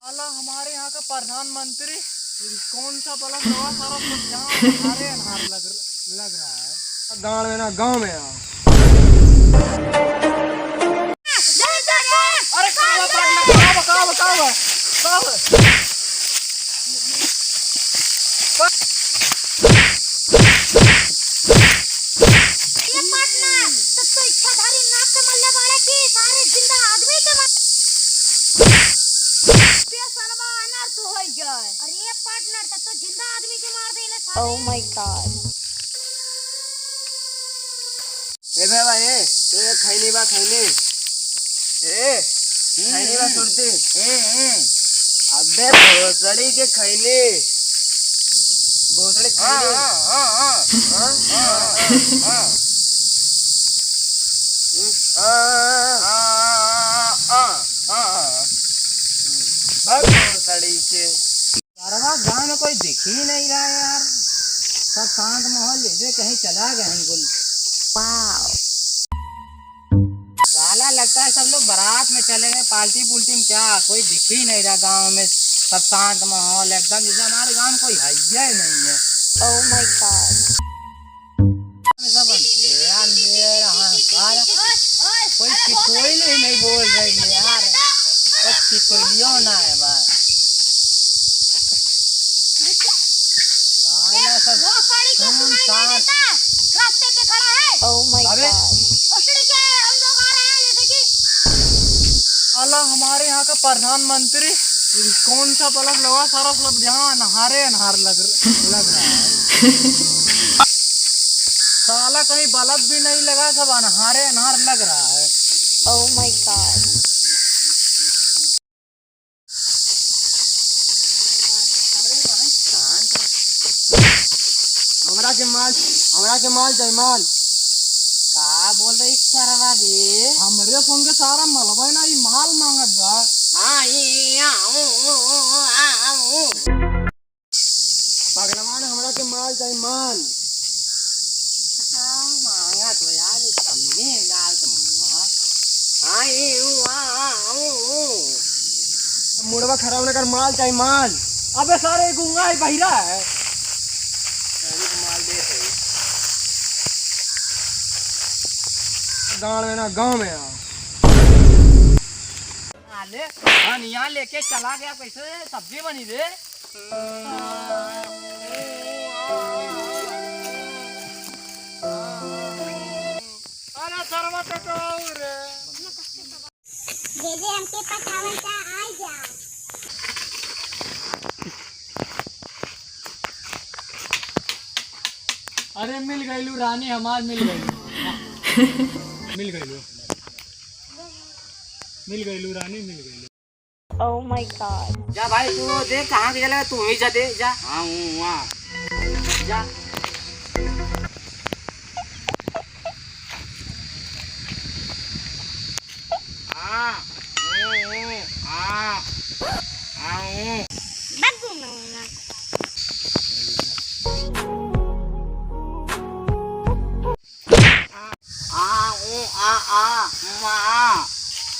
साला हमारे यहाँ का प्रधानमंत्री कौन सा पलक लगा सारा सब यहाँ हमारे अनहार लग रहा है। गाँव में ना गाँव में अरे अरे पार्टनर तब तो जिंदा आदमी के मार देले साले। Oh my god. ए बाबा ए खैनी बा खैनी सुनती अबे भोसड़ी के खैनी भोसड़ी भोसड़ी के गाँव में कोई दिख ही नहीं रहा है यार। सब शांत माहौल जैसे कहीं चला गए हैं गुल। Wow. साला लगता है सब लोग बारात में चले गए पार्टी पुल्टी में, क्या कोई दिख ही नहीं रहा गांव में। सब शांत माहौल एकदम जैसे हमारे गांव में कोई है ही नहीं है। Oh my god. सब अंधेरा कोई कोई नहीं बोल रही है यार। कुछ टिकोलियो ना है भाई। रास्ते पे खड़ा है। Oh my god. भोसड़ी के हम लोग आ रहे हैं जैसे कि साला हमारे यहाँ का प्रधानमंत्री कौन सा पलक लगा सारा सब यहाँ अनहार लग रहा है। साला कहीं बल्ब भी नहीं लगा, सब अनहार लग रहा है। Oh my god. हमरा के माल चाहिए माल। का बोल रही सरवा दे हमरे फोन के सारा मलबे ना ई माल मांगत बा। पगलवान हमरा के माल चाहिए माल। मांगत हो यार समझे डाल मुड़वा खराब होने कर माल चाहिए माल। अबे सारे गुंगा ही बहिरा है। माल दे गाँव में ना गाँव में यहाँ लेके चला गया कैसे सब्जी बनी रे। अरे सरवा तो रे दे हमके 55 का आ जा। अरे मिल गईलू रानी हमार मिल गईलू रानी मिल गईलू। Oh my god. जा भाई तू देख कहाँ के चलेगा, तू ही जा दे जा। हाँ वहाँ जा।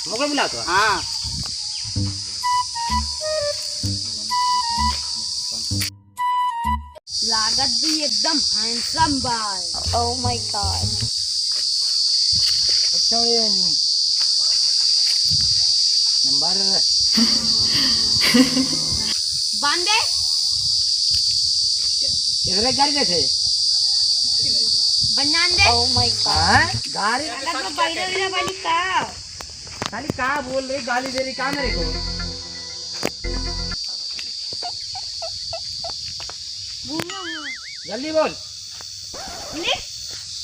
मुझे बुला तो हाँ लागत भी एकदम handsome boy. Oh my god. अच्छा ये नंबर बांधे इधर गाड़ी देखे बंजान दे। Oh my god. गाड़ी लागत में बैठे वाली का खाली कहाँ बोल रही, गाली दे रही कहाँ मेरे को। जल्दी बोल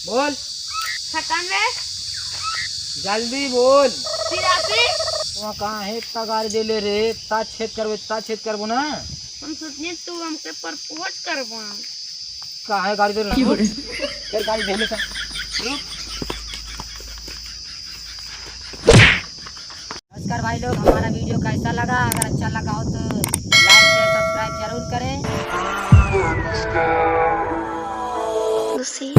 बोल 97 जल्दी बोल। 83 वहाँ कहाँ है इतना गाड़ी दे ले रे। ता छेद करबो ना। हम सोचने तू हमके प्रपोज करबो। कहाँ है गाड़ी दे रहा फिर गाड़ी दे लेता। नमस्कार भाई लोग, हमारा वीडियो कैसा लगा? अगर अच्छा लगा हो तो लाइक शेयर सब्सक्राइब जरूर करें। Lucy.